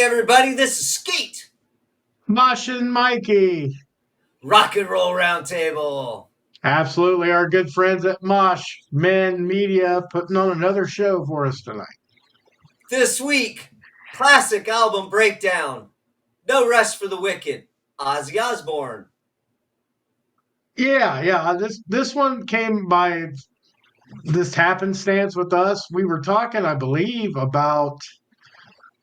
everybody, this is Skeet, Mosh and Mikey. Rock and Roll Roundtable. Absolutely. Our good friends at Mosh Men Media putting on another show for us tonight. This week, classic album breakdown. No Rest for the Wicked, Ozzy Osbourne. Yeah. This one came by this happenstance with us. We were talking, I believe, about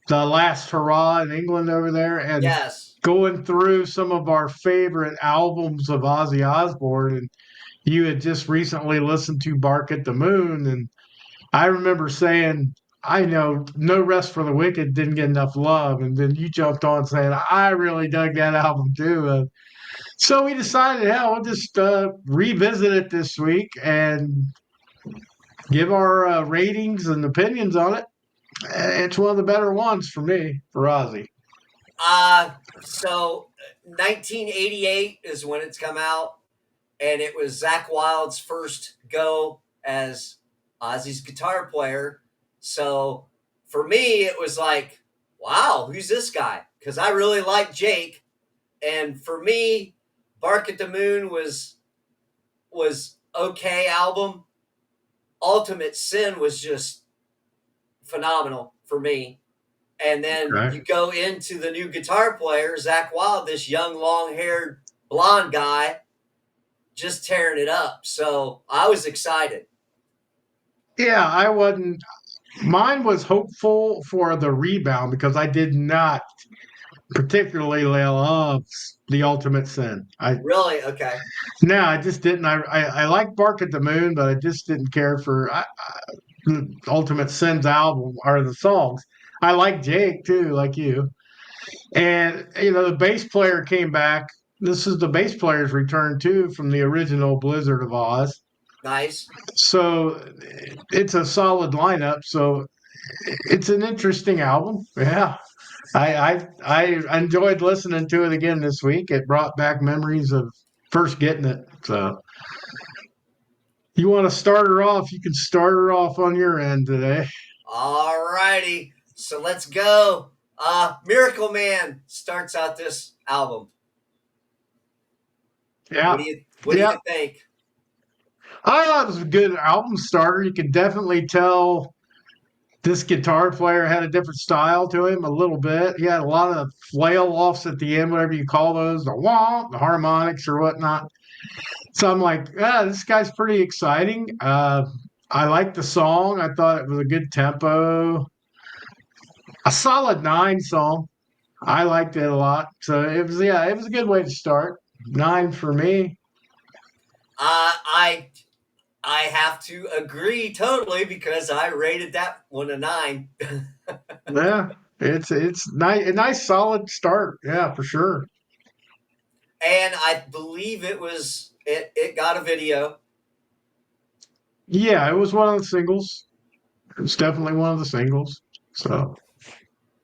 the last hurrah in England over there and Yes. going through some of our favorite albums of Ozzy Osbourne. And you had just recently listened to Bark at the Moon, and I remember saying, I know No Rest for the Wicked didn't get enough love. And then you jumped on saying, I really dug that album too. So we decided, hell, we'll just revisit it this week and give our ratings and opinions on it. It's one of the better ones for me, for Ozzy. So 1988 is when it's come out, and it was Zakk Wylde's first go as Ozzy's guitar player. So for me, it was like, wow, who's this guy? Because I really like Jake, and for me, Bark at the Moon was okay album. Ultimate Sin was just phenomenal for me. And then Okay. you go into the new guitar player, Zakk Wylde, this young, long-haired blonde guy, just tearing it up. So I was excited. Yeah, I wasn't. Mine was hopeful for the rebound because I did not particularly love the Ultimate Sin. Really? Okay. No, I just didn't. I like Bark at the Moon, but I just didn't care for the Ultimate Sin's album or the songs. I like Jake too, like you. And the bass player came back. This is the bass player's return too from the original Blizzard of Oz. Nice. So it's a solid lineup. So it's an interesting album. Yeah. I enjoyed listening to it again this week. It brought back memories of first getting it. So you want to start her off? You can start her off on your end today. All righty. So let's go. Miracle Man starts out this album. What Yeah. do you Yeah. think? I thought it was a good album starter. You could definitely tell this guitar player had a different style to him a little bit. He had a lot of flail offs at the end, whatever you call those, the wah, the harmonics or whatnot. So I'm like, this guy's pretty exciting. I liked the song. I thought it was a good tempo, a solid 9 song. I liked it a lot. So it was a good way to start. 9 for me. I I have to agree totally because I rated that one a 9. Yeah, it's nice, a nice solid start. Yeah, for sure. And I believe it got a video. Yeah, it was one of the singles. It's definitely one of the singles. So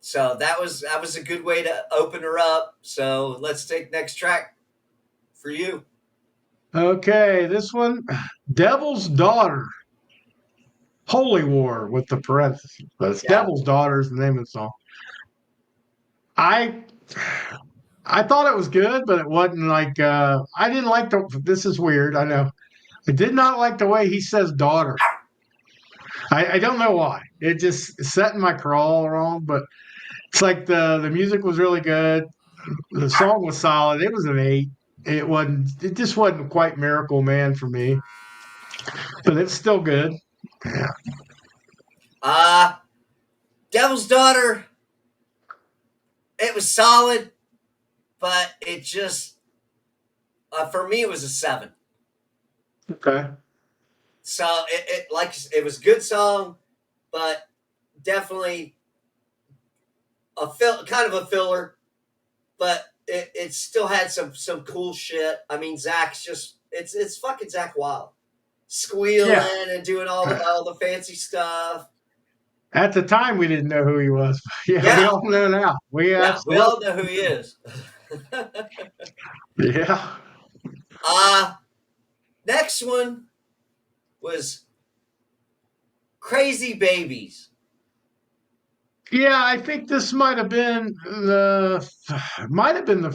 So that was a good way to open her up. So let's take next track for you. okay, this one, Devil's Daughter, Holy War with the parentheses, but it's Yeah. Devil's Daughter is the name of the song. I I thought it was good, but it wasn't like I didn't like the. This is weird. I know. I did not like the way he says daughter. I don't know why. It just set in my crawl wrong, but it's like the music was really good. The song was solid. It was an 8. It wasn't. It just wasn't quite Miracle Man for me, but it's still good. Yeah. Uh Devil's Daughter, it was solid, but it just for me it was a 7. Okay. So it was a good song, but definitely kind of a filler, but it still had some cool shit. I mean, Zach's just it's fucking Zakk Wylde Yeah. squealing and doing all the fancy stuff. At the time, we didn't know who he was. Yeah, we Yeah, all know now. We yeah, we all absolutely. know who he is. Yeah. uh Next one was Crazy Babies. Yeah, I think this might have been the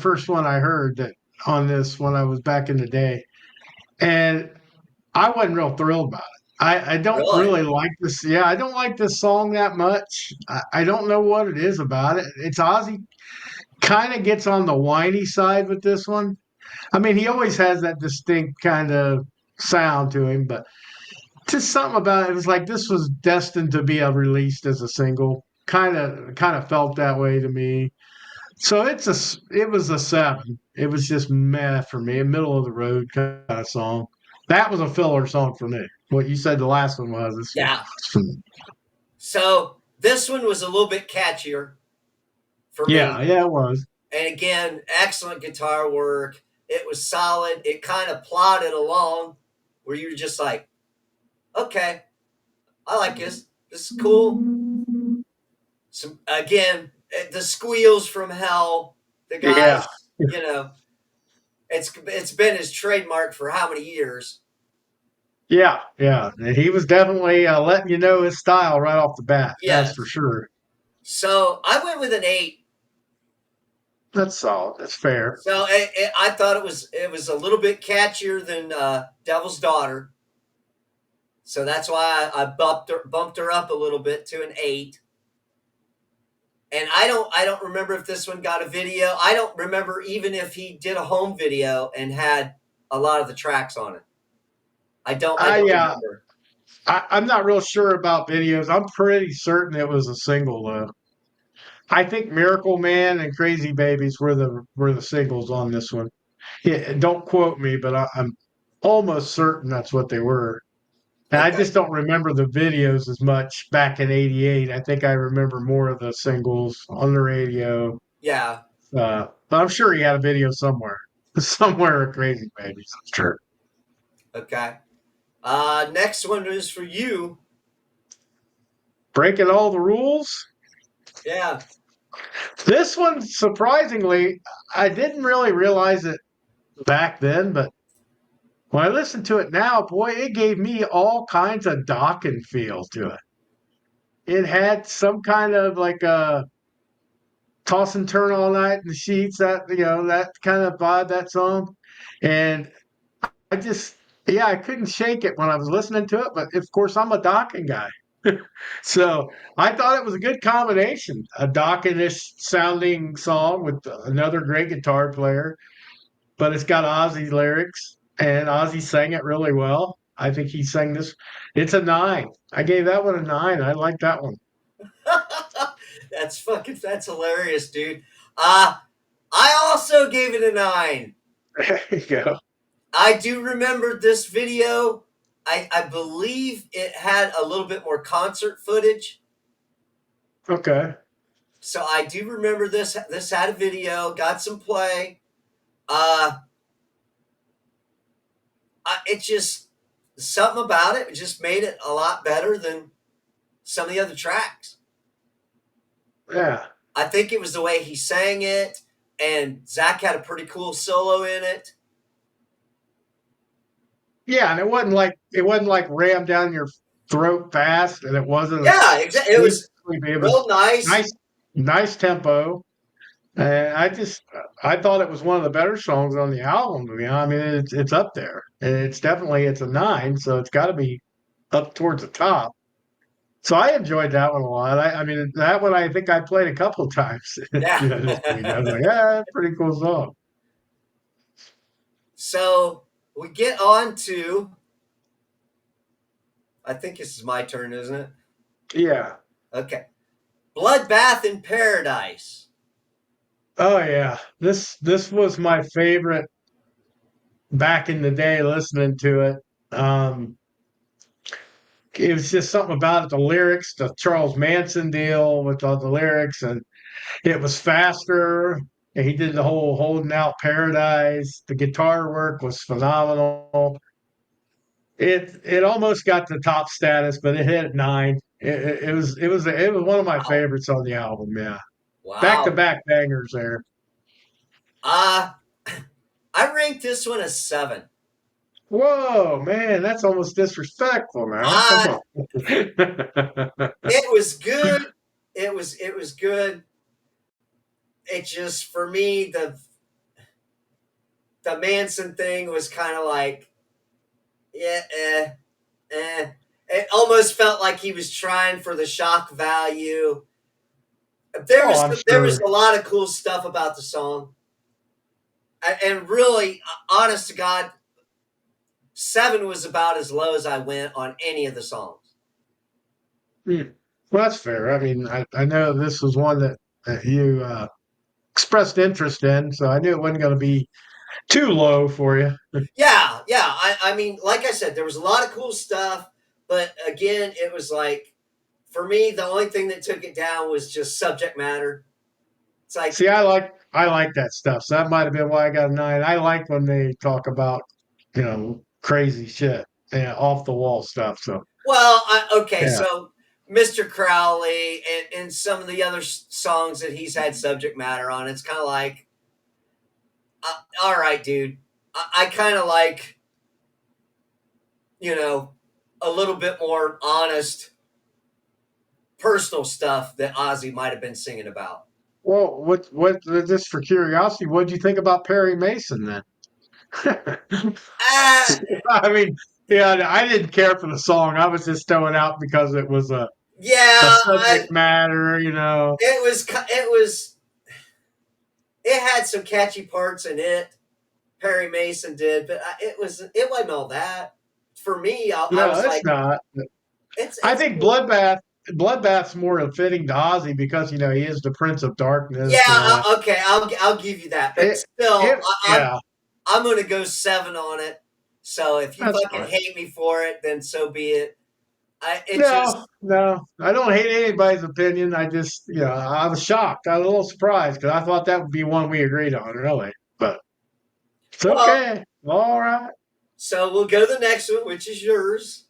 first one I heard that on this when I was back in the day, and I wasn't real thrilled about it. I don't Really? really like this. Yeah, I don't like this song that much. I don't know what it is about it. It's Ozzy kind of gets on the whiny side with this one. I mean, he always has that distinct kind of sound to him, but just something about it was like this was destined to be released as a single. Kind of felt that way to me. So it was a 7. It was just meh for me, a middle of the road kind of song. That was a filler song for me. What you said the last one was this Yeah. one. So this one was a little bit catchier for Yeah, me. yeah, it was. And again, excellent guitar work. It was solid. It kind of plodded along where you were just like, okay, I like this. This is cool. Some again, the squeals from hell. The Yeah, guys, it's been his trademark for how many years? yeah, yeah. And he was definitely letting you know his style right off the bat. That's for Yes. sure. So I went with an 8. That's solid. That's fair. So I thought it was a little bit catchier than Devil's Daughter. So that's why I bumped her up a little bit to an 8. And I don't remember if this one got a video. I don't remember even if he did a home video and had a lot of the tracks on it. I don't Yeah, remember. I'm not real sure about videos. I'm pretty certain it was a single though. I think Miracle Man and Crazy Babies were the singles on this one. Yeah, don't quote me, but I'm almost certain that's what they were. And I Okay. just don't remember the videos as much back in '88. I think I remember more of the singles on the radio. Yeah. But I'm sure he had a video somewhere, somewhere of Crazy Babies. I'm sure. Okay. Next one is for you. Breaking all the rules. Yeah. This one, surprisingly, I didn't really realize it back then, but when I listen to it now, boy, it gave me all kinds of Dokken feel to it. It had some kind of like a toss and turn all night in the sheets, that kind of vibe, that song. And I just, yeah, I couldn't shake it when I was listening to it. But of course, I'm a Dokken guy. So I thought it was a good combination, a Dokken-ish sounding song with another great guitar player, but it's got Ozzy lyrics, and Ozzy sang it really well. I think he sang this. It's a 9. I gave that one a 9. I like that one. That's hilarious, dude. Uh I also gave it a 9. There you go. I do remember this video. I believe it had a little bit more concert footage. Okay. So I do remember this. This had a video, got some play. Uh, it just something about it just made it a lot better than some of the other tracks. Yeah. I think it was the way he sang it, and Zach had a pretty cool solo in it. Yeah, and it wasn't like rammed down your throat fast, and it wasn't a Yeah, exactly. It was sleepy. It real was nice. nice, nice tempo. And I thought it was one of the better songs on the album. To be honest, I mean, it's up there. And it's a 9, so it's got to be up towards the top. So I enjoyed that one a lot. I mean, that one I think I played a couple of times. Yeah. This week. I was like, yeah, pretty cool song. So we get on to. I think this is my turn, isn't it? Yeah. Okay. Bloodbath in Paradise. Oh yeah. This was my favorite back in the day listening to it. It was just something about it, the lyrics, the Charles Manson deal with all the lyrics, and it was faster. And he did the whole holding out paradise. The guitar work was phenomenal. It almost got the top status, but it hit 9. It was one of my Wow. favorites on the album. Yeah, back to Wow. back bangers there. Uh, I ranked this one a 7. Whoa, man, that's almost disrespectful now. Come Uh, on. it was good. it was good. It just for me the Manson thing was kind of like yeah eh. It almost felt like he was trying for the shock value. There Oh, was I'm there was sure. a lot of cool stuff about the song, and really, honest to God, 7 was about as low as I went on any of the songs. Hmm. Well, that's fair. I mean, I know this was one that you expressed interest in, so I knew it wasn't going to be too low for you. Yeah, yeah. I mean, like I said, there was a lot of cool stuff, but again, it was like for me, the only thing that took it down was just subject matter. It's like, See, I like that stuff. So that might have been why I got a 9. I like when they talk about crazy shit and off the wall stuff. So well, okay, yeah, so Mr. Crowley and some of the other songs that he's had subject matter on, it's kind of like, all right, dude, I kind of like, you know, a little bit more honest, personal stuff that Ozzy might have been singing about. well, what just for curiosity, what did you think about Perry Mason then? Ah, I mean, yeah, I didn't care for the song. I was just throwing out because it was a yeah, subject matter, it had some catchy parts in it. Perry Mason did, but it wasn't all that. For me, I No, was it's like, not. I it's think cool. Bloodbath's more fitting to Ozzy because he is the Prince of Yeah, Darkness. okay, I'll give you that, but It, still, yeah, I'm gonna go 7 on it. So if you that's fucking fine. hate me for it, then so be it. It No, just no, I don't hate anybody's opinion. I just, I was shocked. I was a little surprised because I thought that would be one we agreed on, really. But it's well. okay. All right. So we'll go to the next one, which is yours.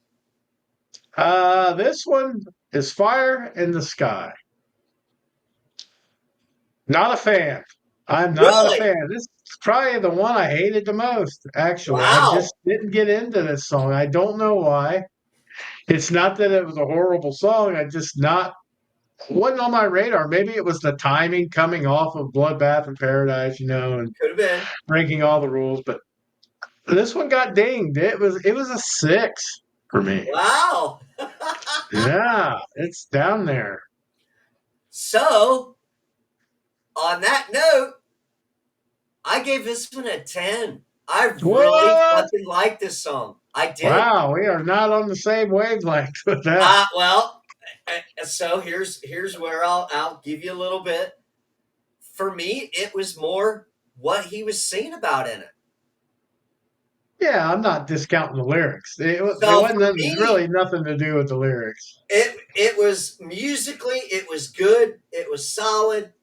This one is Fire in the Sky. Not a fan. I'm not a Really? fan. This is probably the one I hated the most, actually. I Wow. just didn't get into this song. I don't know why. It's not that it was a horrible song. I just not wasn't on my radar. Maybe it was the timing coming off of Bloodbath in Paradise, and Could have been. breaking all the rules. But this one got dinged. It was a 6 for me. Wow. Yeah, it's down there. So, on that note, I gave this one a 10. I really What? fucking like this song. I did. Wow, we are not on the same wavelength with that. Well, so here's where I'll give you a little bit. For me, it was more what he was singing about in it. Yeah, I'm not discounting the lyrics. It So wasn't for me, really nothing to do with the lyrics. it was musically, it was good, it was solid.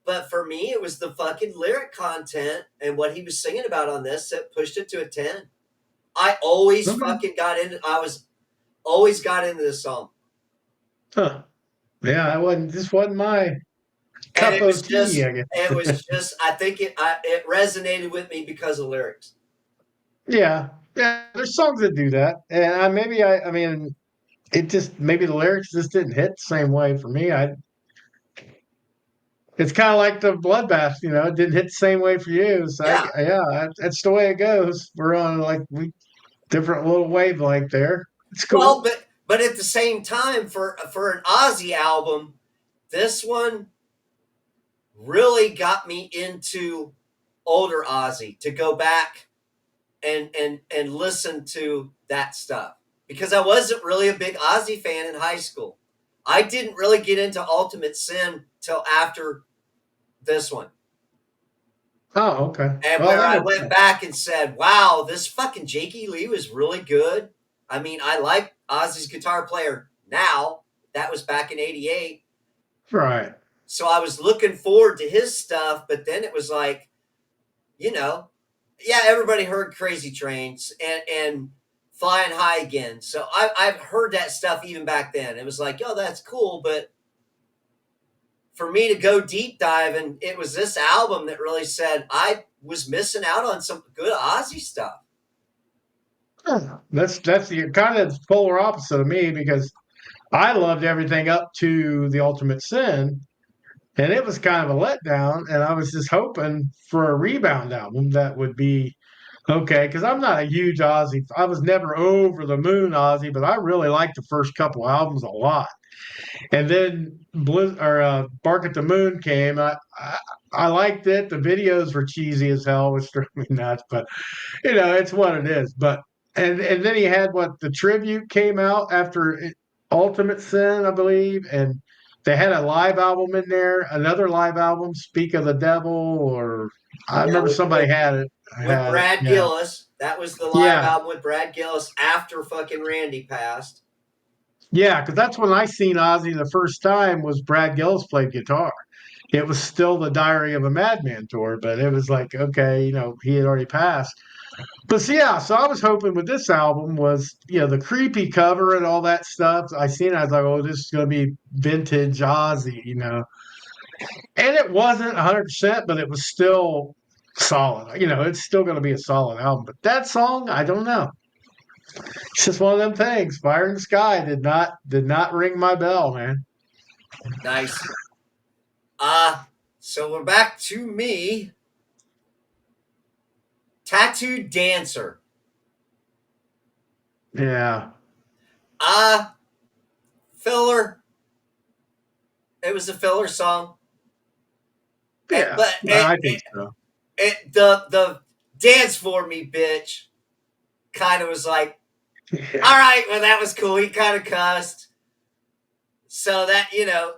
But for me, it was the fucking lyric content and what he was singing about on this that pushed it to a 10. Okay. I was always got into this song. Huh. Yeah, this wasn't my And cup of tea, I it guess. was just, I think it resonated with me because of lyrics. Yeah. Yeah, there's songs that do that. And I mean, it just maybe the lyrics just didn't hit the same way for me. It's kind of like the bloodbath, it didn't hit the same way for you. So Yeah. that's the way it goes. We're on like we different little wavelength there. It's Well, cool. but at the same time, for an Ozzy album, this one really got me into older Ozzy to go back and listen to that stuff because I wasn't really a big Ozzy fan in high school. I didn't really get into Ultimate Sin till after this one, Oh, okay. and Well, where that I makes went sense. back and said, "Wow, this fucking Jakey Lee was really good." I mean, I like Ozzy's guitar player now. That was back in '88, Right. so I was looking forward to his stuff. But then it was like, you know, yeah, everybody heard Crazy Trains and Flying High Again. So I've heard that stuff even back then. It was like, oh, that's cool. But for me to go deep dive, and it was this album that really said I was missing out on some good Ozzy stuff. Huh. That's the kind of polar opposite of me because I loved everything up to The Ultimate Sin, and it was kind of a letdown. And I was just hoping for a rebound album that would be okay, because I'm not a huge Ozzy. I was never over the moon Ozzy, but I really liked the first couple albums a lot. And then Bark at the Moon came. I liked it. The videos were cheesy as hell, which drove me nuts. But it's what it is. But and then he had the tribute came out after Ultimate Sin, I believe, and they had a live album in there, another live album, Speak of the Devil, or I Yeah, remember somebody had it. with Had it, Brad yeah, Gillis. That was the live yeah, album with Brad Gillis after fucking Randy passed. yeah. Because that's when I seen Ozzy the first time was Brad Gillis played guitar. It was still the Diary of a Madman tour, but it was like, okay, he had already passed. But yeah, so I was hoping with this album was, the creepy cover and all that stuff. I seen it, I was like, oh, this is going to be vintage Ozzy. And it wasn't 100%, but it was still solid. It's still going to be a solid album. But that song, I don't know. It's just one of them things. Fire in the Sky did not ring my bell, man. Nice. So we're back to me. Tattooed Dancer. Yeah, Uh Filler. It was a filler song. yeah, But I think so. the dance for me bitch kind of was like, Yeah. all right, well that was cool. He kind of cussed. So that,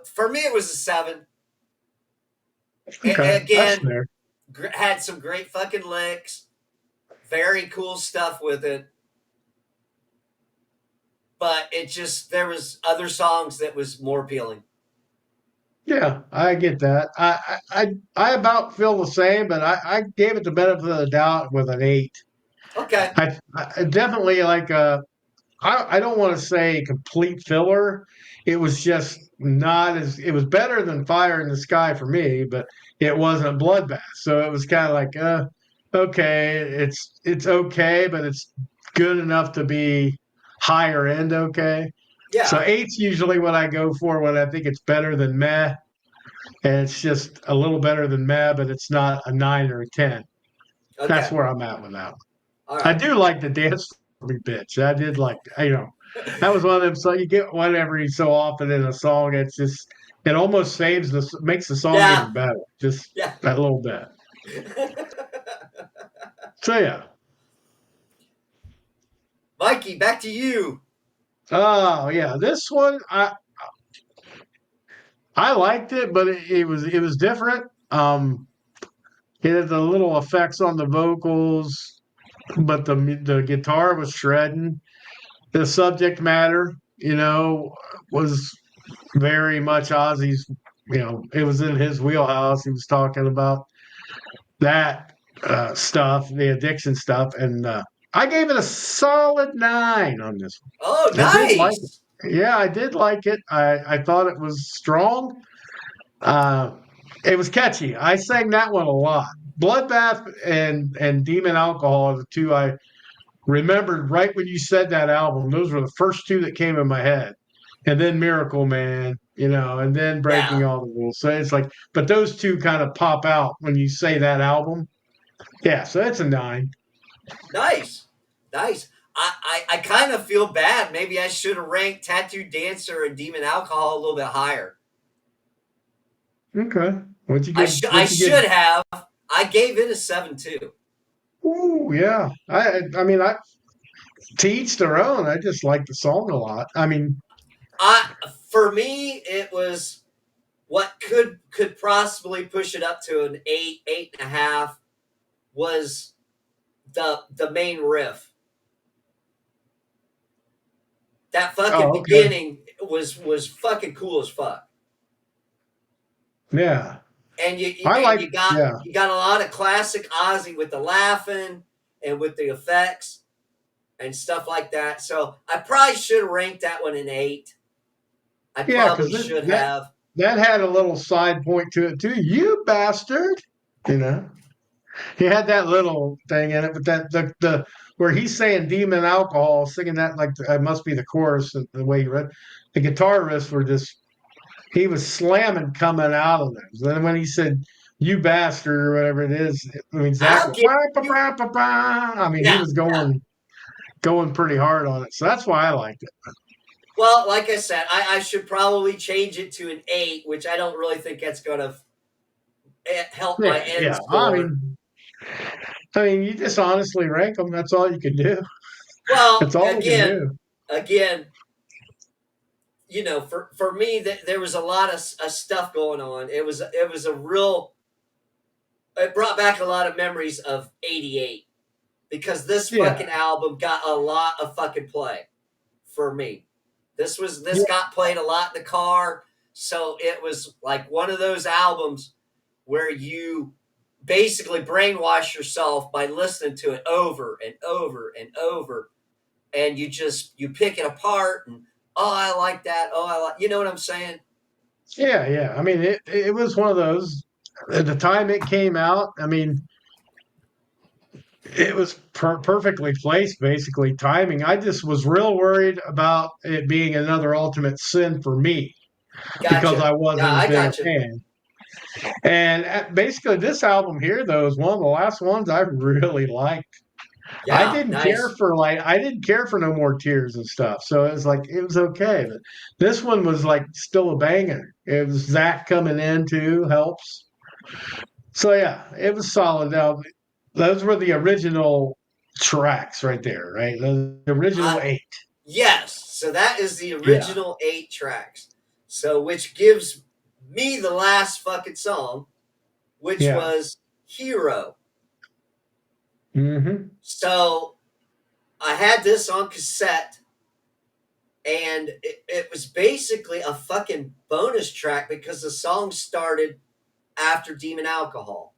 for me it was a 7. Okay, that's Again, fair. had some great fucking licks. Very cool stuff with it. But it just, there was other songs that was more appealing. Yeah, I get that. I about feel the same, but I gave it the benefit of the doubt with an 8. Okay. I definitely like I don't want to say complete filler. It was just not as it was better than Fire in the Sky for me, but it wasn't a bloodbath. So it was kind of like okay, it's okay, but it's good enough to be higher end okay. So Yeah. eight's usually what I go for when I think it's better than meh, and it's just a little better than meh, but it's not a 9 or a 10. That's Okay. where I'm at with that. All I right. do like the dance for me bitch. I did like, that was one of them. So you get one every so often in a song. It's just, it almost makes the song Yeah. even better. Just Yeah. that little bit. So yeah. Mikey, back to you. Oh yeah. This one, I liked it, but it was different. It had the little effects on the vocals, but the guitar was shredding. The subject matter, was very much Ozzy's. It was in his wheelhouse. He was talking about that stuff, the addiction stuff, and I gave it a solid 9 on this Oh, one. I did like nice. it. Yeah, I did like it. I thought it was strong. Uh, it was catchy. I sang that one a lot. Bloodbath and Demon Alcohol are the two I remembered right when you said that album. Those were the first two that came in my head. And then Miracle Man, and then Breaking Yeah. All the Rules. So it's like, but those two kind of pop out when you say that album. Yeah, so it's a 9. Nice. Nice. I kind of feel bad. Maybe I should have ranked Tattooed Dancer and Demon Alcohol a little bit higher. Okay. What'd you I give? should I What'd you give? should have. I gave it a 7 too. Ooh, yeah. I mean, to each their own. I just like the song a lot. I mean, I For me it was what could possibly push it up to an 8, 8.5 was the main riff. That fucking oh, okay. beginning was fucking cool as fuck. Yeah. And I and like, yeah. you got a lot of classic Ozzy with the laughing and with the effects and stuff like that. So I probably should have ranked that one an 8. I Yeah, because probably should that have. that had a little side point to it too. You bastard. You know. He had that little thing in it, but that the where he's saying demon alcohol, singing that like it must be the chorus, the way he read. The guitar riffs were just he was slamming coming out of those. Then when he said "you bastard" or whatever it is, I mean Zach. I'll give you. I mean he Yeah. was going pretty hard on it, so that's why I liked it. Well, like I said, I should probably change it to an 8, which I don't really think that's going to help my Yeah, end yeah. score. I mean, you just honestly rank them. That's all you can do. Well, That's all we can again, do. again, for me, that there was a lot of stuff going on. It was a real. It brought back a lot of memories of '88 because this Yeah, fucking album got a lot of fucking play for me. This yeah, got played a lot in the car, so it was like one of those albums where you basically brainwash yourself by listening to it over and over and over, and you pick it apart and oh I like that, oh I like, you know what I'm saying? yeah. I mean, it was one of those. At the time it came out, I mean, it was perfectly placed, basically timing. I just was real worried about it being another Ultimate Sin for me because Gotcha. I Yeah, wasn't as I big a gotcha. fan. And basically, this album here, though, is one of the last ones I really liked. Yeah, nice. I didn't care for No More Tears and stuff. So it was like it was okay. But this one was like still a banger. It was Zach coming in too, helps. So yeah, it was solid. Now those were the original tracks right there, right? The I original eight. Yes, so that is the Yeah. original 8 tracks. So which gives me the last fucking song, which Yeah. was Hero. Hmm. So I had this on cassette, and it was basically a fucking bonus track because the song started after Demon Alcohol,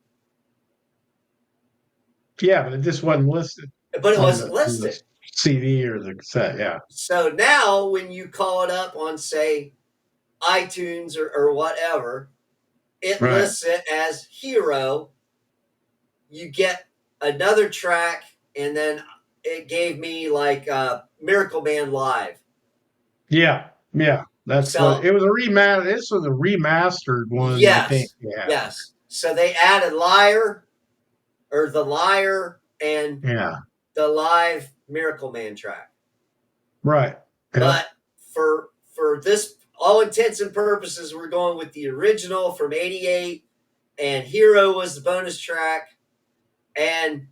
Yeah, but it just wasn't listed but it on wasn't the listed. CD or the cassette. Yeah. So now when you call it up on, say, iTunes or whatever, it Right. lists it as Hero. You get another track, and then it gave me like Miracle Man Live. Yeah. Yeah. That's what So it was a remaster. This was a remastered one, I think. yes, Yeah. yes. So they added Liar or the Liar and Yeah. the live Miracle Man track. Right. Yep. But for this, all intents and purposes, we're going with the original from '88, and Hero was the bonus track. And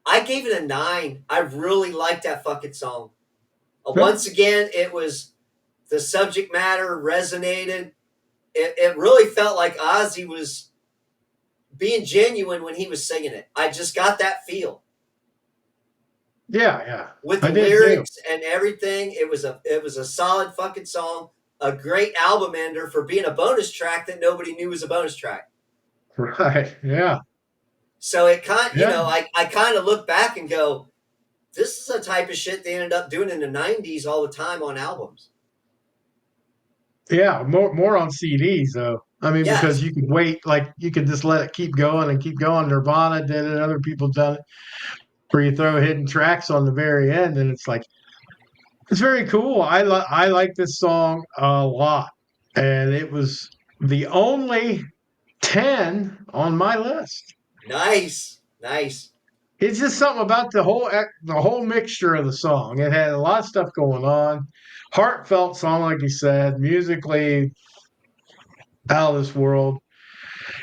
I gave it a 9. I really liked that fucking song. Yep. Once again, it was the subject matter resonated. It really felt like Ozzy was being genuine when he was singing it. I just got that feel Yeah. Yeah. with I the did too. lyrics and everything. It was a solid fucking song, a great album ender for being a bonus track that nobody knew was a bonus track. Right. Yeah. So it kind, Yeah. I kind of look back and go, this is the type of shit they ended up doing in the '90s all the time on albums. Yeah. More on CDs though. I mean, because Yes, you could wait, like you could just let it keep going and keep going. Nirvana did it. Other people done it. Where you throw hidden tracks on the very end, and it's like it's very cool. I like this song a lot, and it was the only 10 on my list. nice, nice. It's just something about the whole mixture of the song. It had a lot of stuff going on. Heartfelt song, like you said, musically out of this world,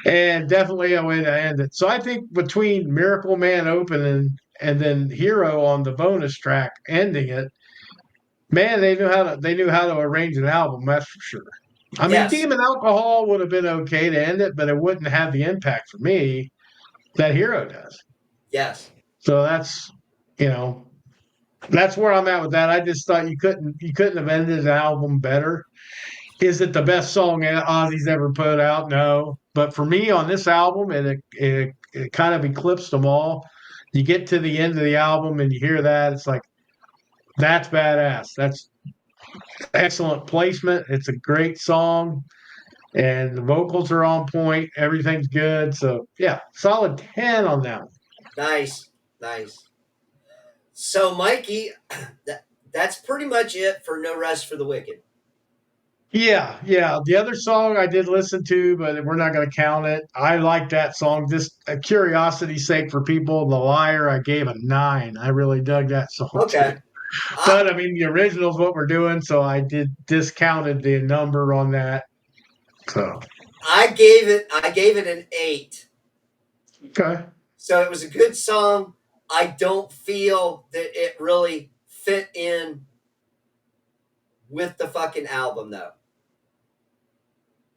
and definitely a way to end it. So I think between Miracle Man opening and then Hero on the bonus track ending it, man, they knew how to arrange an album. That's for sure. I mean, Yes, Demon Alcohol would have been okay to end it, but it wouldn't have the impact for me that Hero does. yes, So you know, that's where I'm at with that. I just thought you couldn't have ended the album better. Is it the best song Ozzy's ever put out? No, but for me on this album, it kind of eclipsed them all. You get to the end of the album and you hear that, it's like that's badass. That's excellent placement. It's a great song. and the vocals are on point. Everything's good. So yeah, solid 10 on that one. Nice, nice. So, Mikey, that's pretty much it for No Rest for the Wicked. Yeah, yeah. The other song I did listen to, but we're not going to count it. I like that song. Just a curiosity's sake for people. The Liar, I gave a 9. I really dug that song too. Okay. I, But I mean, the original's what we're doing, so I did discounted the number on that. So I gave it an 8. okay, So it was a good song. I don't feel that it really fit in with the fucking album though.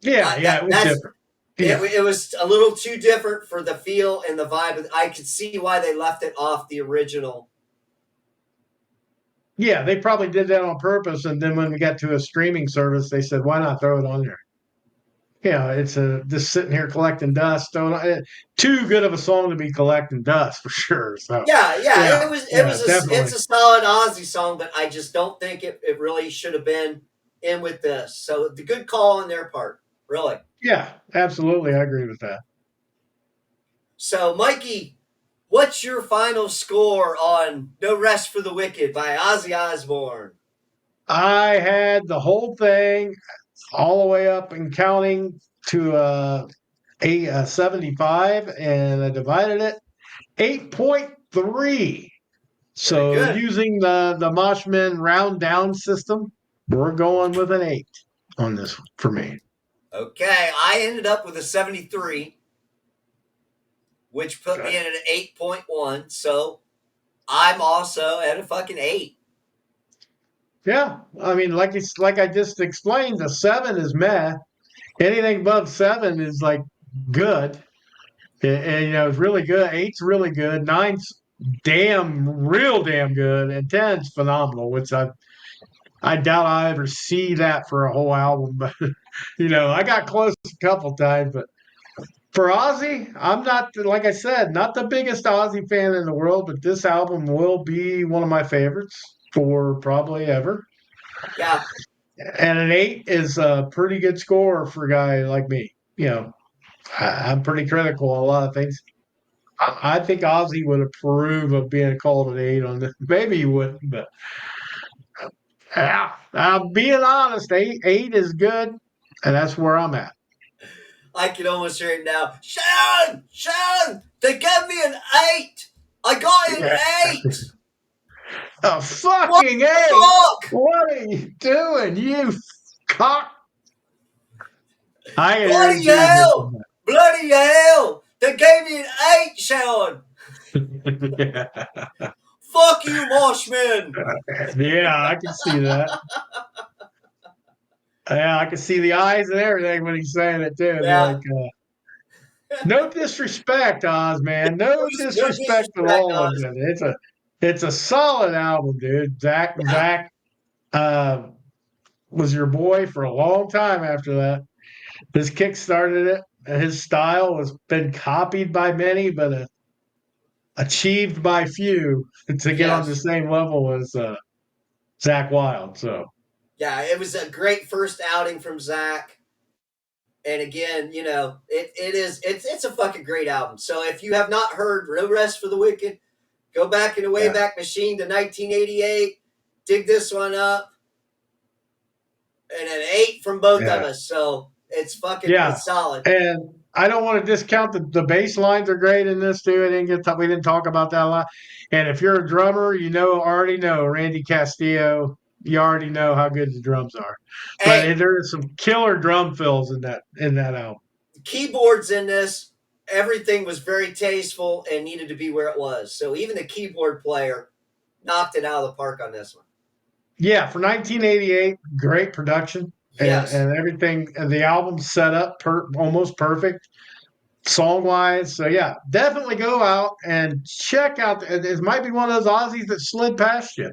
yeah, yeah, it was That's different. it. Yeah, It was a little too different for the feel and the vibe. I could see why they left it off the original. yeah, they probably did that on purpose, and then when we got to a streaming service, they said, "Why not throw it on there?" Yeah, it's just sitting here collecting dust. Too good of a song to be collecting dust for sure. So, Yeah, yeah. yeah, yeah, It's definitely. a solid Ozzy song, but I just don't think it really should have been in with this. So the good call on their part, really. Yeah, absolutely. I agree with that. So Mikey, what's your final score on No Rest for the Wicked by Ozzy Osbourne? I had the whole thing all the way up and counting to a 75, and I divided it 8.3. Very So good. using the Moshman round down system, we're going with an 8 on this one for me. Okay, I ended up with a 73, which put me Okay. in at an 8.1. So I'm also at a fucking 8. Yeah, I mean, like I just explained, the 7 is meh. Anything above 7 is like good, and, it's really good. Eight's really good. Nine's real damn good, and ten's phenomenal. Which I doubt I ever see that for a whole album, but I got close a couple times. But for Ozzy, I'm not like I said, not the biggest Ozzy fan in the world, but this album will be one of my favorites for probably ever. Yeah, And an 8 is a pretty good score for a guy like me. I'm pretty critical on a lot of things. I think Ozzy would approve of being called an 8 on this. Maybe he wouldn't, but yeah, I'm being honest. Eight is good, and that's where I'm at. I can almost hear it now. Sharon, Sharon, they gave me an 8. I got an Yeah. 8. A What fucking the 8. fuck? What are you doing, you cock? I can hear you Bloody too, hell! Bloody hell! They gave me an 8, Sharon! Jason. Fuck you, Marshman! Yeah, I can see that. Yeah, I can see the eyes and everything when he's saying it too. It'd be Yeah. like, no disrespect, Oz, man. No No disrespect at disrespect, all. Oz. It's a solid album, dude. Yeah. Zach uh, was your boy for a long time after that. His kick started it, and his style has been copied by many, but achieved by few to get on the Yes. same level as Zach Wild. So Yeah, it was a great first outing from Zach. And again, it's a fucking great album. So if you have not heard No Rest for the Wicked, go back in the yeah, Wayback Machine to 1988, dig this one up, and an 8 from both of yeah. us. So Yeah, it's solid. and I don't want to discount the bass lines are great in this too. We didn't talk about that a lot. And if you're a drummer, already know Randy Castillo. You already know how good the drums are. But Hey, there are some killer drum fills in that album. keyboards in this, everything was very tasteful and needed to be where it was. So even the keyboard player knocked it out of the park on this one. Yeah, for 1988, great production Yes. and everything. And the album's set up almost perfect song wise. So yeah, definitely go out and check out. It might be one of those Aussies that slid past you.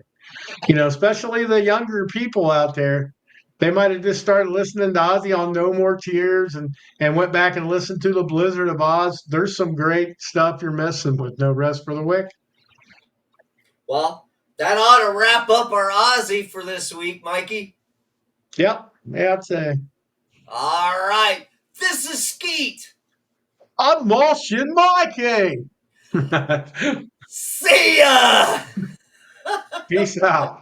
Especially the younger people out there. They might have just started listening to Ozzy on No More Tears and went back and listened to the Blizzard of Oz. There's some great stuff you're missing with No Rest for the Wick. Well, that ought to wrap up our Aussie for this week, Mikey. Yep. Yeah, I'd say. All right. This is Skeet. I'm Motion Mikey. See ya. Peace out.